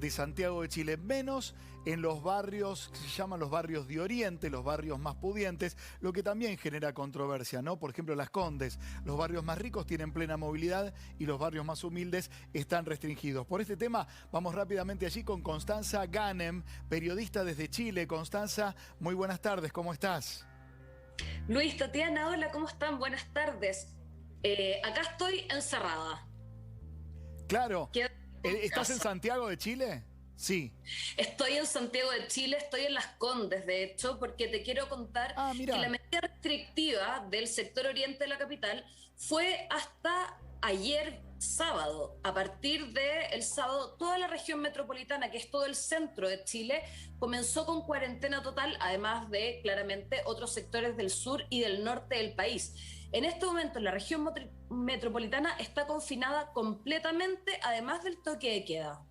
de Santiago de Chile, menos en los barrios que se llaman los barrios de Oriente, los barrios más pudientes, lo que también genera controversia, ¿no? Por ejemplo, Las Condes, los barrios más ricos tienen plena movilidad y los barrios más humildes están restringidos. Por este tema, vamos rápidamente allí con Constanza Ganem, periodista desde Chile. Constanza, muy buenas tardes, ¿cómo estás? Luis, Tatiana, hola, ¿cómo están? Buenas tardes. Acá estoy encerrada. Claro. Quedo en ¿Estás en casa. Santiago de Chile? Sí. Estoy en Santiago de Chile, estoy en Las Condes, de hecho, porque te quiero contar Ah, que la mira. medida restrictiva del sector oriente de la capital fue hasta ayer sábado. A partir del sábado, toda la región metropolitana, que es todo el centro de Chile, comenzó con cuarentena total, además de, claramente, otros sectores del sur y del norte del país. En este momento, la región metropolitana está confinada completamente, además del toque de queda.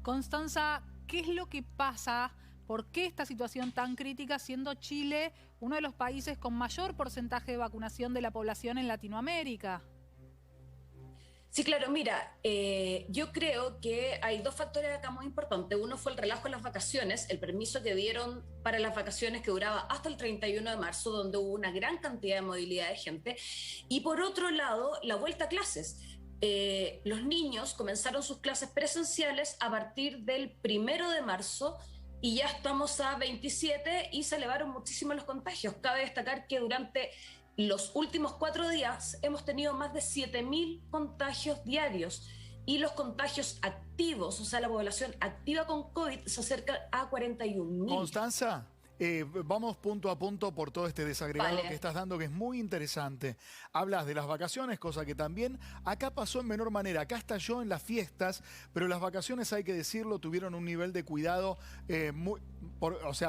Constanza, ¿qué es lo que pasa? ¿Por qué esta situación tan crítica siendo Chile uno de los países con mayor porcentaje de vacunación de la población en Latinoamérica? Sí, claro, mira, yo creo que hay dos factores acá muy importantes. Uno fue el relajo en las vacaciones, el permiso que dieron para las vacaciones que duraba hasta el 31 de marzo, donde hubo una gran cantidad de movilidad de gente. Y por otro lado, la vuelta a clases. Los niños comenzaron sus clases presenciales a partir del 1 de marzo y ya estamos a 27 y se elevaron muchísimo los contagios. Cabe destacar que durante los últimos 4 días hemos tenido más de 7.000 contagios diarios y los contagios activos, o sea, la población activa con COVID se acerca a 41.000. Constanza, vamos punto a punto por todo este desagregado Vale. que estás dando, que es muy interesante. Hablas de las vacaciones, cosa que también acá pasó en menor manera. Acá estalló en las fiestas, pero las vacaciones, hay que decirlo, tuvieron un nivel de cuidado,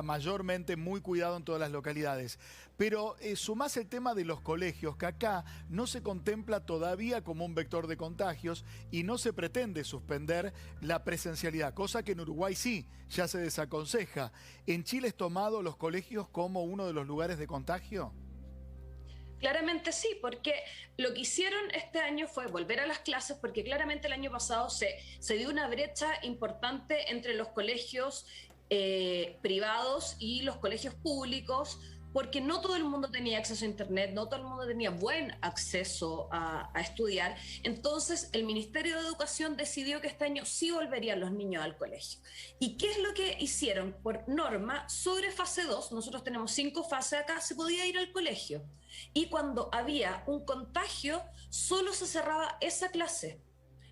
mayormente muy cuidado en todas las localidades. Pero sumás el tema de los colegios, que acá no se contempla todavía como un vector de contagios y no se pretende suspender la presencialidad, cosa que en Uruguay sí, ya se desaconseja. ¿En Chile es tomado los colegios como uno de los lugares de contagio? Claramente sí, porque lo que hicieron este año fue volver a las clases, porque claramente el año pasado se dio una brecha importante entre los colegios privados y los colegios públicos, porque no todo el mundo tenía acceso a Internet, no todo el mundo tenía buen acceso a estudiar. Entonces, el Ministerio de Educación decidió que este año sí volverían los niños al colegio. ¿Y qué es lo que hicieron? Por norma, sobre fase 2, nosotros tenemos 5 fases acá, se podía ir al colegio. Y cuando había un contagio, solo se cerraba esa clase,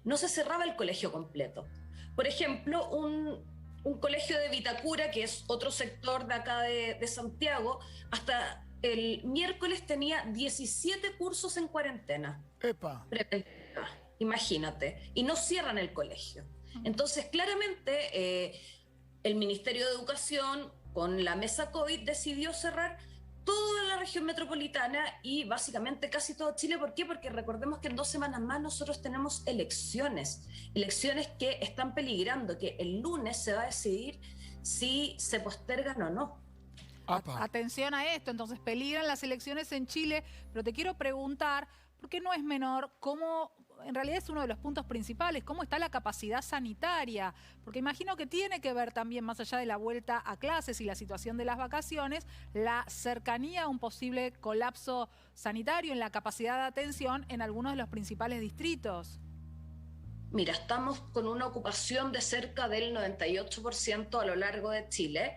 no se cerraba el colegio completo. Por ejemplo, un colegio de Vitacura, que es otro sector de acá de Santiago, hasta el miércoles tenía 17 cursos en cuarentena. ¡Epa! Preventiva, imagínate. Y no cierran el colegio. Entonces, claramente, el Ministerio de Educación, con la mesa COVID, decidió cerrar toda la región metropolitana y básicamente casi todo Chile. ¿Por qué? Porque recordemos que en 2 semanas más nosotros tenemos elecciones que están peligrando, que el lunes se va a decidir si se postergan o no. Atención a esto, entonces peligran las elecciones en Chile, pero te quiero preguntar, porque no es menor, cómo, en realidad es uno de los puntos principales, cómo está la capacidad sanitaria, porque imagino que tiene que ver también, más allá de la vuelta a clases y la situación de las vacaciones, la cercanía a un posible colapso sanitario en la capacidad de atención en algunos de los principales distritos. Mira, estamos con una ocupación de cerca del 98% a lo largo de Chile.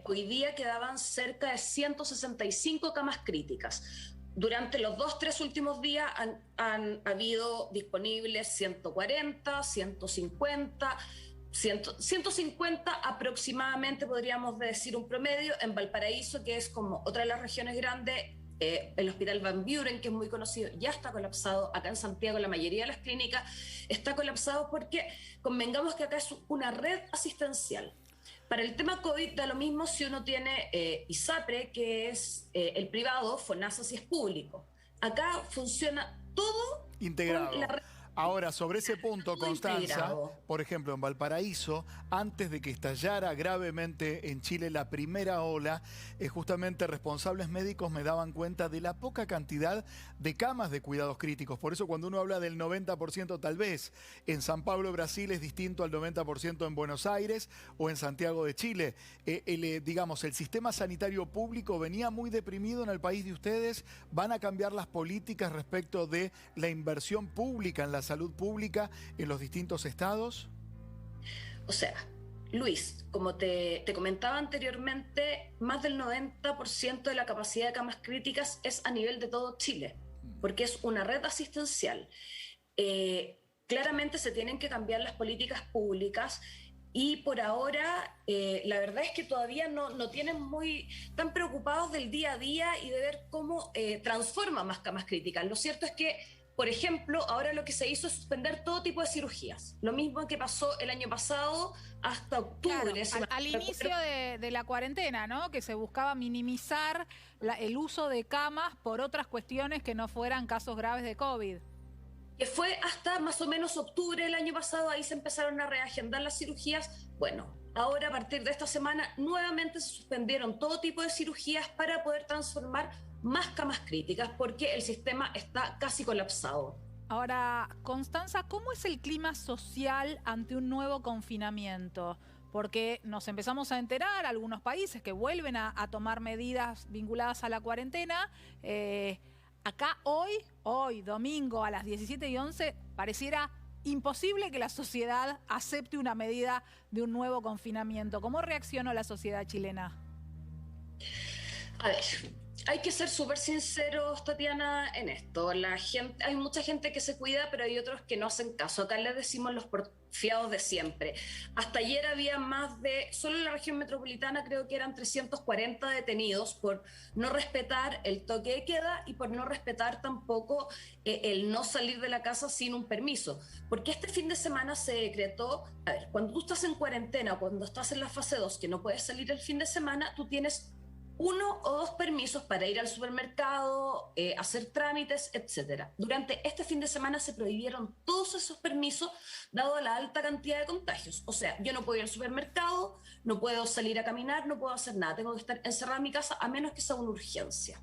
Hoy día quedaban cerca de 165 camas críticas. Durante los 2-3 últimos días han habido disponibles 140, 150, 150 aproximadamente, podríamos decir un promedio. En Valparaíso, que es como otra de las regiones grandes, el Hospital Van Buren, que es muy conocido, ya está colapsado. Acá en Santiago la mayoría de las clínicas está colapsado porque convengamos que acá es una red asistencial. Para el tema COVID da lo mismo si uno tiene ISAPRE, que es el privado, FONASA si es público. Acá funciona todo integrado. con la red Ahora, sobre ese punto, Muy Constanza, integrado. por ejemplo, en Valparaíso, antes de que estallara gravemente en Chile la primera ola, justamente responsables médicos me daban cuenta de la poca cantidad de camas de cuidados críticos. Por eso cuando uno habla del 90% tal vez en San Pablo, Brasil, es distinto al 90% en Buenos Aires o en Santiago de Chile. Digamos, el sistema sanitario público venía muy deprimido en el país de ustedes. ¿Van a cambiar las políticas respecto de la inversión pública en la salud pública en los distintos estados? O sea, Luis, como te comentaba anteriormente, más del 90% de la capacidad de camas críticas es a nivel de todo Chile, porque es una red asistencial. Claramente se tienen que cambiar las políticas públicas y por ahora la verdad es que todavía no tienen tan preocupados del día a día y de ver cómo transforma más camas críticas. Lo cierto es que, por ejemplo, ahora lo que se hizo es suspender todo tipo de cirugías. Lo mismo que pasó el año pasado hasta octubre. Claro, al inicio de la cuarentena, ¿no? Que se buscaba minimizar el uso de camas por otras cuestiones que no fueran casos graves de COVID. Que fue hasta más o menos octubre del año pasado, ahí se empezaron a reagendar las cirugías. Bueno, ahora a partir de esta semana nuevamente se suspendieron todo tipo de cirugías para poder transformar más camas críticas porque el sistema está casi colapsado. Ahora, Constanza, ¿cómo es el clima social ante un nuevo confinamiento? Porque nos empezamos a enterar, algunos países que vuelven a tomar medidas vinculadas a la cuarentena. Acá hoy, domingo, a las 17:11, pareciera imposible que la sociedad acepte una medida de un nuevo confinamiento. ¿Cómo reaccionó la sociedad chilena? A ver, hay que ser súper sinceros, Tatiana, en esto. Hay mucha gente que se cuida, pero hay otros que no hacen caso. Acá les decimos los porfiados de siempre. Hasta ayer había solo en la región metropolitana creo que eran 340 detenidos por no respetar el toque de queda y por no respetar tampoco el no salir de la casa sin un permiso. Porque este fin de semana se decretó, a ver, cuando tú estás en cuarentena o cuando estás en la fase 2 que no puedes salir el fin de semana, tú tienes 1 o 2 permisos para ir al supermercado, hacer trámites, etc. Durante este fin de semana se prohibieron todos esos permisos dado la alta cantidad de contagios. O sea, yo no puedo ir al supermercado, no puedo salir a caminar, no puedo hacer nada. Tengo que estar encerrada en mi casa a menos que sea una urgencia.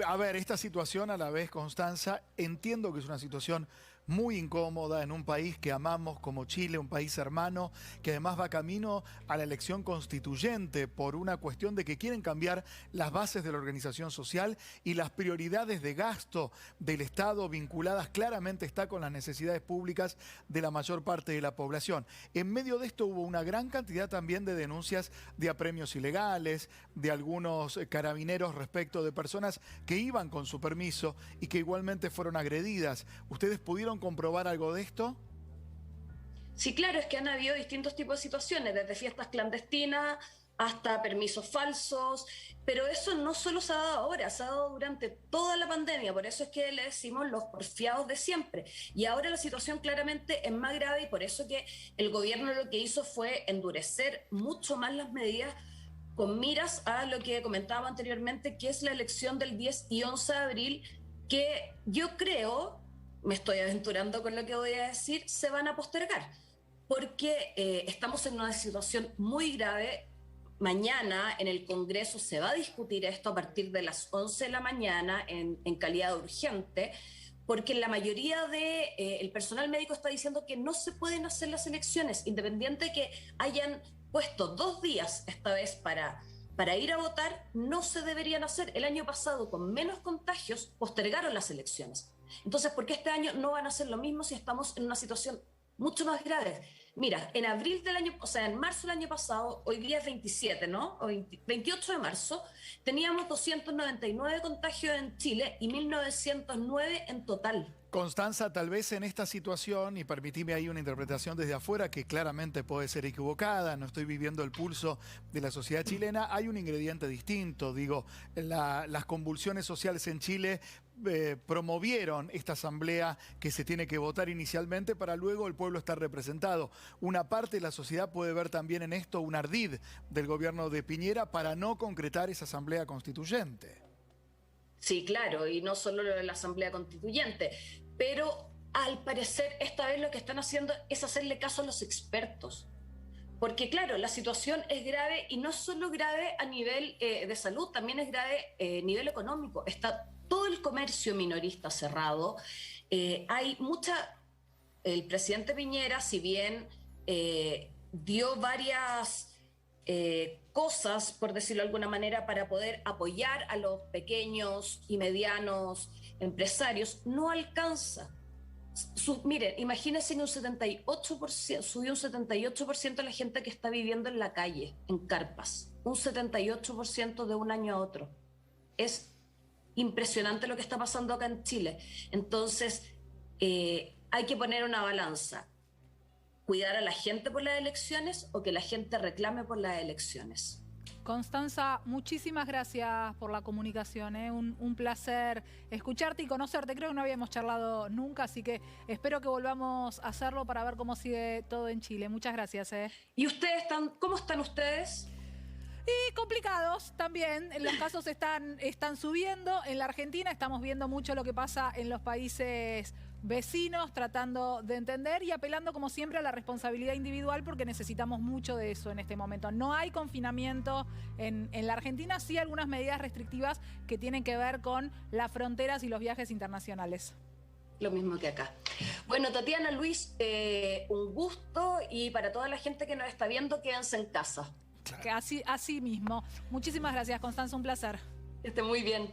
A ver, esta situación a la vez, Constanza, entiendo que es una situación muy incómoda en un país que amamos como Chile, un país hermano, que además va camino a la elección constituyente por una cuestión de que quieren cambiar las bases de la organización social y las prioridades de gasto del Estado vinculadas claramente está con las necesidades públicas de la mayor parte de la población. En medio de esto hubo una gran cantidad también de denuncias de apremios ilegales, de algunos carabineros respecto de personas que iban con su permiso y que igualmente fueron agredidas. ¿Ustedes pudieron comprobar algo de esto? Sí, claro, es que han habido distintos tipos de situaciones, desde fiestas clandestinas hasta permisos falsos, pero eso no solo se ha dado ahora, se ha dado durante toda la pandemia, por eso es que le decimos los porfiados de siempre. Y ahora la situación claramente es más grave y por eso que el gobierno lo que hizo fue endurecer mucho más las medidas con miras a lo que comentaba anteriormente, que es la elección del 10 y 11 de abril, que yo creo, me estoy aventurando con lo que voy a decir, se van a postergar, porque estamos en una situación muy grave. Mañana en el Congreso se va a discutir esto a partir de las 11 de la mañana en calidad de urgente, porque la mayoría del personal médico está diciendo que no se pueden hacer las elecciones, independiente de que hayan puesto 2 días esta vez para ir a votar, no se deberían hacer. El año pasado, con menos contagios, postergaron las elecciones. Entonces, ¿por qué este año no van a hacer lo mismo si estamos en una situación mucho más grave? Mira, en marzo del año pasado, hoy día es 27, ¿no? O 28 de marzo, teníamos 299 contagios en Chile y 1909 en total. Constanza, tal vez en esta situación, y permitime ahí una interpretación desde afuera que claramente puede ser equivocada, no estoy viviendo el pulso de la sociedad chilena, hay un ingrediente distinto, digo, las convulsiones sociales en Chile promovieron esta asamblea que se tiene que votar inicialmente para luego el pueblo estar representado. Una parte de la sociedad puede ver también en esto un ardid del gobierno de Piñera para no concretar esa asamblea constituyente. Sí, claro, y no solo la Asamblea Constituyente, pero al parecer esta vez lo que están haciendo es hacerle caso a los expertos. Porque claro, la situación es grave y no solo grave a nivel de salud, también es grave a nivel económico. Está todo el comercio minorista cerrado. Hay mucha... El presidente Piñera, si bien dio varias cosas, por decirlo de alguna manera, para poder apoyar a los pequeños y medianos empresarios, no alcanza. Miren, imagínense que subió un 78% la gente que está viviendo en la calle, en carpas. Un 78% de un año a otro. Es impresionante lo que está pasando acá en Chile. Entonces, hay que poner una balanza. ¿Cuidar a la gente por las elecciones o que la gente reclame por las elecciones? Constanza, muchísimas gracias por la comunicación, ¿eh? Un placer escucharte y conocerte. Creo que no habíamos charlado nunca, así que espero que volvamos a hacerlo para ver cómo sigue todo en Chile. Muchas gracias. ¿Y ustedes cómo están ustedes? Y complicados también, los casos están subiendo. En la Argentina estamos viendo mucho lo que pasa en los países vecinos, tratando de entender y apelando como siempre a la responsabilidad individual porque necesitamos mucho de eso en este momento. No hay confinamiento en la Argentina, sí algunas medidas restrictivas que tienen que ver con las fronteras y los viajes internacionales. Lo mismo que acá. Bueno, Tatiana, Luis, un gusto y para toda la gente que nos está viendo, quédense en casa. Que así mismo. Muchísimas gracias, Constanza, un placer. Que esté muy bien.